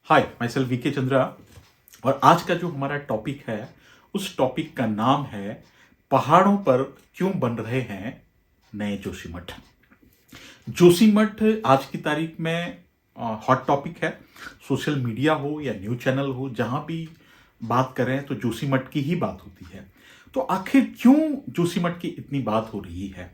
हाय myself VK Chandra. और आज का जो हमारा टॉपिक है उस टॉपिक का नाम है पहाड़ों पर क्यों बन रहे हैं नए जोशीमठ। जोशीमठ आज की तारीख में हॉट टॉपिक है। सोशल मीडिया हो या न्यूज चैनल हो, जहां भी बात करें तो जोशीमठ की ही बात होती है। तो आखिर क्यों जोशीमठ की इतनी बात हो रही है?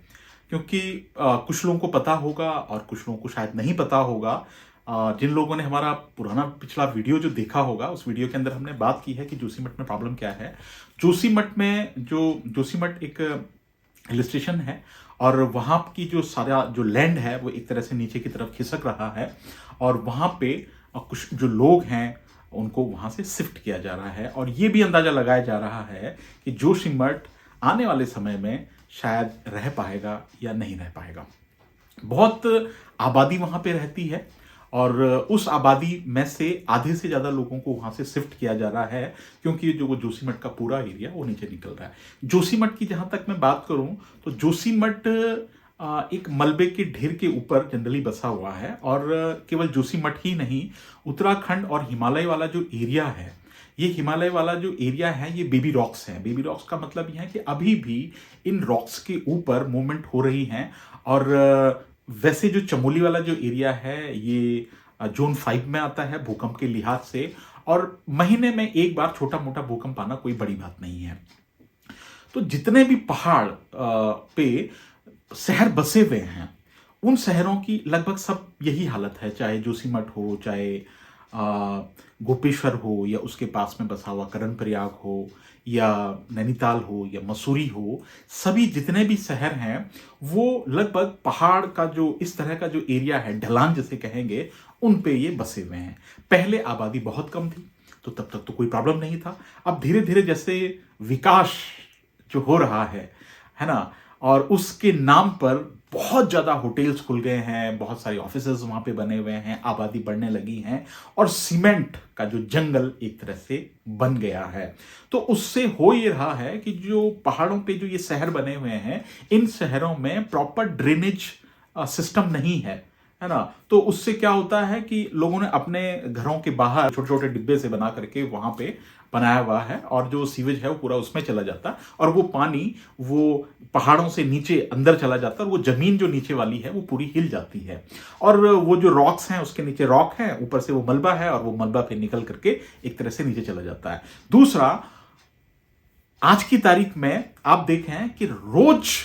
क्योंकि कुछ लोगों को पता होगा और कुछ लोगों को शायद नहीं पता होगा। जिन लोगों ने हमारा पुराना पिछला वीडियो जो देखा होगा, उस वीडियो के अंदर हमने बात की है कि जोशीमठ में प्रॉब्लम क्या है। जोशीमठ एक हिल स्टेशन है और वहाँ की जो सारा जो लैंड है वो एक तरह से नीचे की तरफ खिसक रहा है और वहाँ पे कुछ जो लोग हैं उनको वहाँ से शिफ्ट किया जा रहा है। और ये भी अंदाजा लगाया जा रहा है कि जोशीमठ आने वाले समय में शायद रह पाएगा या नहीं रह पाएगा। बहुत आबादी वहाँ पे रहती है और उस आबादी में से आधे से ज़्यादा लोगों को वहाँ से शिफ्ट किया जा रहा है, क्योंकि जो वो जोशीमठ का पूरा एरिया वो नीचे निकल रहा है। जोशीमठ की जहाँ तक मैं बात करूँ तो जोशीमठ एक मलबे के ढेर के ऊपर जनरली बसा हुआ है। और केवल जोशीमठ ही नहीं, उत्तराखंड और हिमालय वाला जो एरिया है, ये हिमालय वाला जो एरिया है ये बेबी रॉक्स है। बेबी रॉक्स का मतलब यह है कि अभी भी इन रॉक्स के ऊपर मूवमेंट हो रही है। और वैसे जो चमोली वाला जो एरिया है ये जोन 5 में आता है भूकंप के लिहाज से, और महीने में एक बार छोटा मोटा भूकंप आना कोई बड़ी बात नहीं है। तो जितने भी पहाड़ पे शहर बसे हुए हैं उन शहरों की लगभग सब यही हालत है, चाहे जोशीमठ हो, चाहे गोपेश्वर हो, या उसके पास में बसा हुआ करण प्रयाग हो, या नैनीताल हो, या मसूरी हो। सभी जितने भी शहर हैं वो लगभग पहाड़ का जो इस तरह का जो एरिया है, ढलान जिसे कहेंगे, उन पे ये बसे हुए हैं। पहले आबादी बहुत कम थी तो तब तक तो कोई प्रॉब्लम नहीं था। अब धीरे धीरे जैसे विकास जो हो रहा है ना, और उसके नाम पर बहुत ज़्यादा होटल्स खुल गए हैं, बहुत सारे ऑफिसेज वहाँ पे बने हुए हैं, आबादी बढ़ने लगी है और सीमेंट का जो जंगल एक तरह से बन गया है। तो उससे हो ये रहा है कि जो पहाड़ों पे जो ये शहर बने हुए हैं, इन शहरों में प्रॉपर ड्रेनेज सिस्टम नहीं है ना। तो उससे क्या होता है कि लोगों ने अपने घरों के बाहर छोटे छोटे डिब्बे से बना करके वहां पे बनाया हुआ है, और जो सीवेज है वो पूरा उसमें चला जाता है और वो पानी वो पहाड़ों से नीचे अंदर चला जाता है और वो जमीन जो नीचे वाली है वो पूरी हिल जाती है। और वो जो रॉक्स हैं उसके नीचे रॉक है, ऊपर से वो मलबा है और वो मलबा फिर निकल करके एक तरह से नीचे चला जाता है। दूसरा, आज की तारीख में आप देखें कि रोज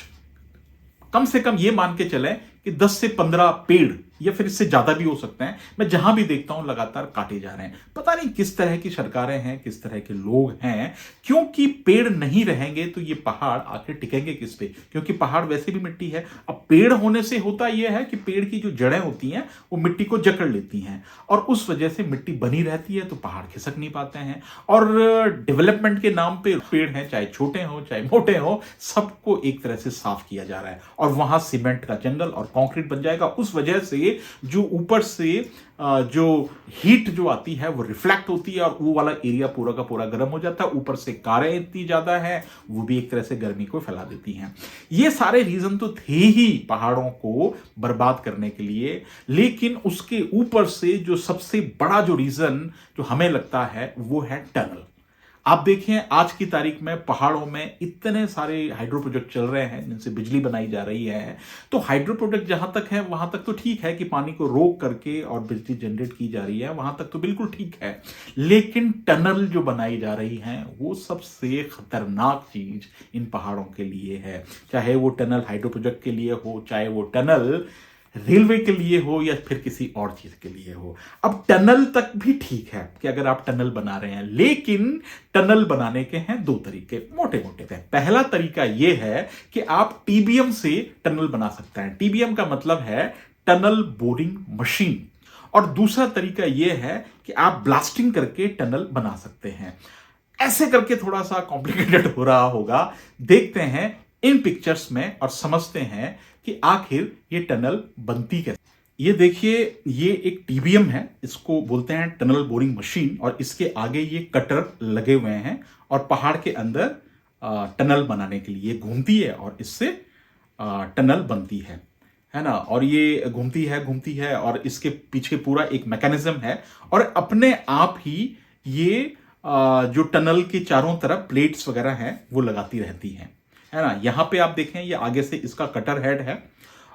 कम से कम ये मान के चलें कि 10 से 15 पेड़ या फिर इससे ज्यादा भी हो सकते हैं, मैं जहां भी देखता हूं लगातार काटे जा रहे हैं। पता नहीं किस तरह की सरकारें हैं, किस तरह के लोग हैं, क्योंकि पेड़ नहीं रहेंगे तो ये पहाड़ आखिर टिकेंगे किस पे? क्योंकि पहाड़ वैसे भी मिट्टी है। अब पेड़ होने से होता यह है कि पेड़ की जो जड़ें होती हैं वो मिट्टी को जकड़ लेती हैं और उस वजह से मिट्टी बनी रहती है, तो पहाड़ खिसक नहीं पाते हैं। और डेवलपमेंट के नाम पे पेड़ हैं, चाहे छोटे हो चाहे मोटे हो, सबको एक तरह से साफ किया जा रहा है और वहां सीमेंट का जंगल और कंक्रीट बन जाएगा। उस वजह से जो ऊपर से जो हीट जो आती है वो रिफ्लेक्ट होती है और वो वाला एरिया पूरा का पूरा गर्म हो जाता है। ऊपर से कारें इतनी ज्यादा है वो भी एक तरह से गर्मी को फैला देती हैं। ये सारे रीजन तो थे ही पहाड़ों को बर्बाद करने के लिए, लेकिन उसके ऊपर से जो सबसे बड़ा जो रीजन जो हमें लगता है वो है टनल। आप देखिए आज की तारीख में पहाड़ों में इतने सारे हाइड्रो प्रोजेक्ट चल रहे हैं जिनसे बिजली बनाई जा रही है। तो हाइड्रो प्रोजेक्ट जहां तक है वहां तक तो ठीक है कि पानी को रोक करके और बिजली जनरेट की जा रही है, वहां तक तो बिल्कुल ठीक है। लेकिन टनल जो बनाई जा रही है वो सबसे खतरनाक चीज इन पहाड़ों के लिए है। चाहे वो टनल हाइड्रो प्रोजेक्ट के लिए हो, चाहे वो टनल रेलवे के लिए हो या फिर किसी और चीज के लिए हो। अब टनल तक भी ठीक है कि अगर आप टनल बना रहे हैं, लेकिन टनल बनाने के हैं दो तरीके मोटे मोटे पे। पहला तरीका यह है कि आप टीबीएम से टनल बना सकते हैं। टीबीएम का मतलब है टनल बोरिंग मशीन। और दूसरा तरीका यह है कि आप ब्लास्टिंग करके टनल बना सकते हैं। ऐसे करके थोड़ा सा कॉम्प्लिकेटेड हो रहा होगा, देखते हैं इन पिक्चर्स में और समझते हैं कि आखिर ये टनल बनती कैसे। ये देखिए, ये एक टीबीएम है, इसको बोलते हैं टनल बोरिंग मशीन, और इसके आगे ये कटर लगे हुए हैं और पहाड़ के अंदर टनल बनाने के लिए घूमती है और इससे टनल बनती है। है ना, और ये घूमती है और इसके पीछे पूरा एक मैकेनिज्म है और अपने आप ही ये जो टनल के चारों तरफ प्लेट्स वगैरह हैं वो लगाती रहती हैं, है ना। यहाँ पे आप देखें ये आगे से इसका कटर हेड है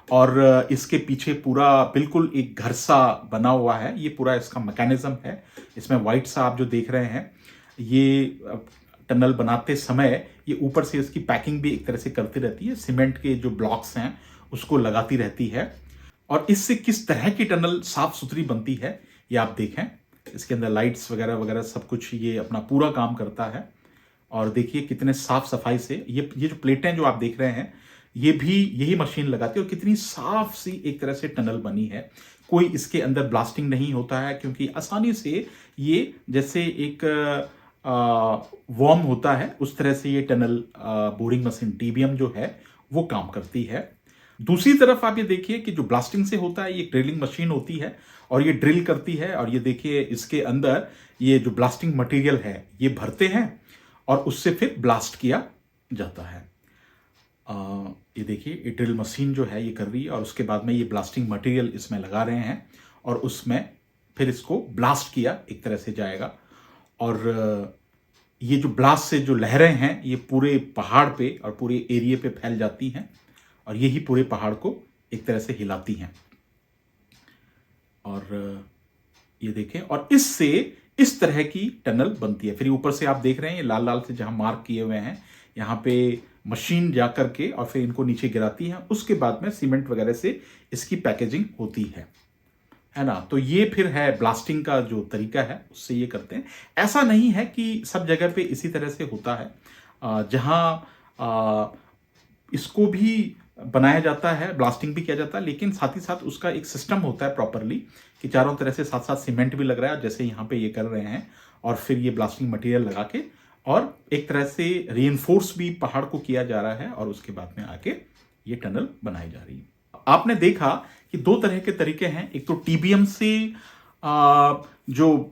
और इसके पीछे पूरा बिल्कुल एक घर सा बना हुआ है, ये पूरा इसका मैकेनिज्म है। इसमें वाइट सा आप जो देख रहे हैं ये टनल बनाते समय ये ऊपर से इसकी पैकिंग भी एक तरह से करती रहती है, सीमेंट के जो ब्लॉक्स हैं उसको लगाती रहती है और इससे किस तरह की टनल साफ सुथरी बनती है ये आप देखें। इसके अंदर लाइट्स वगैरह वगैरह सब कुछ ये अपना पूरा काम करता है और देखिए कितने साफ सफाई से ये जो प्लेटें जो आप देख रहे हैं ये भी यही मशीन लगाती है और कितनी साफ सी एक तरह से टनल बनी है। कोई इसके अंदर ब्लास्टिंग नहीं होता है क्योंकि आसानी से ये जैसे एक वॉर्म होता है उस तरह से ये टनल बोरिंग मशीन टीबीएम जो है वो काम करती है। दूसरी तरफ आप ये देखिए कि जो ब्लास्टिंग से होता है ये ड्रिलिंग मशीन होती है और ये ड्रिल करती है और ये देखिए इसके अंदर ये जो ब्लास्टिंग मटेरियल है ये भरते हैं और उससे फिर ब्लास्ट किया जाता है। ये देखिए ये ड्रिल मशीन जो है ये कर रही है और उसके बाद में ये ब्लास्टिंग मटेरियल इसमें लगा रहे हैं और उसमें फिर इसको ब्लास्ट किया एक तरह से जाएगा और ये जो ब्लास्ट से जो लहरें हैं ये पूरे पहाड़ पे और पूरे एरिया पे फैल जाती हैं और यही पूरे पहाड़ को एक तरह से हिलाती हैं। और ये देखें और इससे इस तरह की टनल बनती है। फिर ऊपर से आप देख रहे हैं ये लाल लाल से जहां मार्क किए हुए हैं यहाँ पे मशीन जा करके और फिर इनको नीचे गिराती है, उसके बाद में सीमेंट वगैरह से इसकी पैकेजिंग होती है ना। तो ये फिर है ब्लास्टिंग का जो तरीका है उससे ये करते हैं। ऐसा नहीं है कि सब जगह पे इसी तरह से होता है, जहां इसको भी बनाया जाता है ब्लास्टिंग भी किया जाता है लेकिन साथ ही साथ उसका एक सिस्टम होता है प्रॉपरली कि चारों तरह से साथ साथ सीमेंट भी लग रहा है जैसे यहाँ पे ये कर रहे हैं और फिर ये ब्लास्टिंग मटेरियल लगा के और एक तरह से रीइंफोर्स भी पहाड़ को किया जा रहा है और उसके बाद में आके ये टनल बनाई जा रही है। आपने देखा कि दो तरह के तरीके हैं, एक तो टीबीएम से जो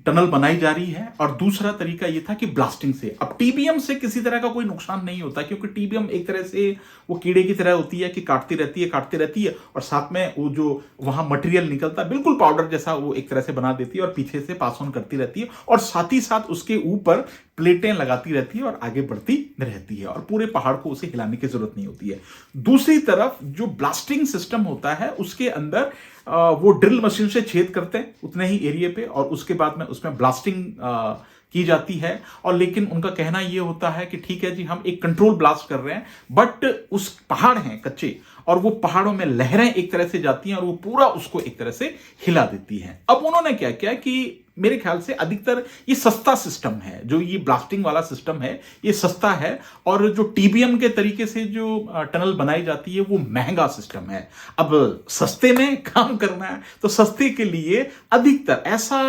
टनल बनाई जा रही है और दूसरा तरीका ये था कि ब्लास्टिंग से। अब टीबीएम से किसी तरह का कोई नुकसान नहीं होता क्योंकि टीबीएम एक तरह से वो कीड़े की तरह होती है कि काटती रहती है और साथ में वो जो वहां मटेरियल निकलता है बिल्कुल पाउडर जैसा वो एक तरह से बना देती है और पीछे से पास ऑन करती रहती है और साथ ही साथ उसके ऊपर प्लेटें लगाती रहती है और आगे बढ़ती रहती है और पूरे पहाड़ को उसे हिलाने की जरूरत नहीं होती है। दूसरी तरफ जो ब्लास्टिंग सिस्टम होता है उसके अंदर वो ड्रिल मशीन से छेद करते हैं उतने ही एरिया पे और उसके बाद में उसमें ब्लास्टिंग की जाती है। और लेकिन उनका कहना यह होता है कि ठीक है जी हम एक कंट्रोल ब्लास्ट कर रहे हैं बट उस पहाड़ हैं कच्चे और वो पहाड़ों में लहरें एक तरह से जाती हैं और वो पूरा उसको एक तरह से हिला देती हैं। अब उन्होंने क्या किया कि मेरे ख्याल से अधिकतर ये सस्ता सिस्टम है, जो ये ब्लास्टिंग वाला सिस्टम है ये सस्ता है और जो टीबीएम के तरीके से जो टनल बनाई जाती है वो महंगा सिस्टम है। अब सस्ते में काम करना है तो सस्ते के लिए अधिकतर ऐसा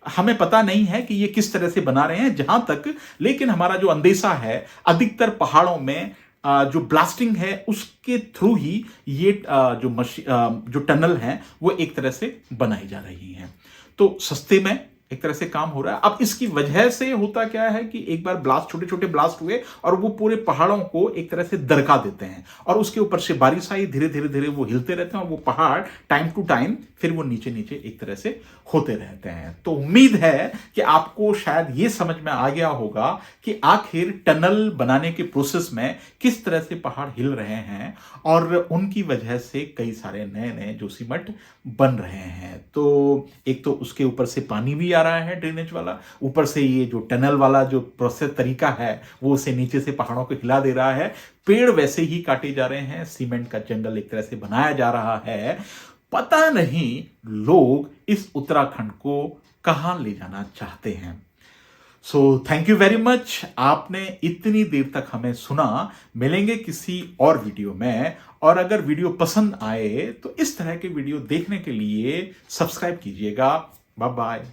हमें पता नहीं है कि ये किस तरह से बना रहे हैं जहां तक, लेकिन हमारा जो अंदेशा है अधिकतर पहाड़ों में जो ब्लास्टिंग है उसके थ्रू ही ये जो टनल है वो एक तरह से बनाई जा रही हैं। तो सस्ते में एक तरह से काम हो रहा है। अब इसकी वजह से होता क्या है कि एक बार ब्लास्ट छोटे छोटे ब्लास्ट हुए और वो पूरे पहाड़ों को एक तरह से दरका देते हैं और उसके ऊपर से बारिश आई, धीरे धीरे धीरे वो हिलते रहते हैं और वो पहाड़ टाइम टू टाइम फिर वो नीचे नीचे एक तरह से होते रहते हैं। तो उम्मीद है कि आपको शायद ये समझ में आ गया होगा कि आखिर टनल बनाने के प्रोसेस में किस तरह से पहाड़ हिल रहे हैं और उनकी वजह से कई सारे नए नए जोशीमठ बन रहे हैं। तो एक तो उसके ऊपर से पानी भी आ रहा है ड्रेनेज वाला, ऊपर से ये जो टनल वाला जो प्रोसेस तरीका है वो उसे नीचे से पहाड़ों को हिला दे रहा है, पेड़ वैसे ही काटे जा रहे हैं, सीमेंट का जंगल एक तरह से बनाया जा रहा है। पता नहीं लोग इस उत्तराखंड को कहां ले जाना चाहते हैं। So thank you very much, आपने इतनी देर तक हमें सुना। मिलेंगे किसी और वीडियो में और अगर वीडियो पसंद आए तो इस तरह के वीडियो देखने के लिए सब्सक्राइब कीजिएगा। Bye bye.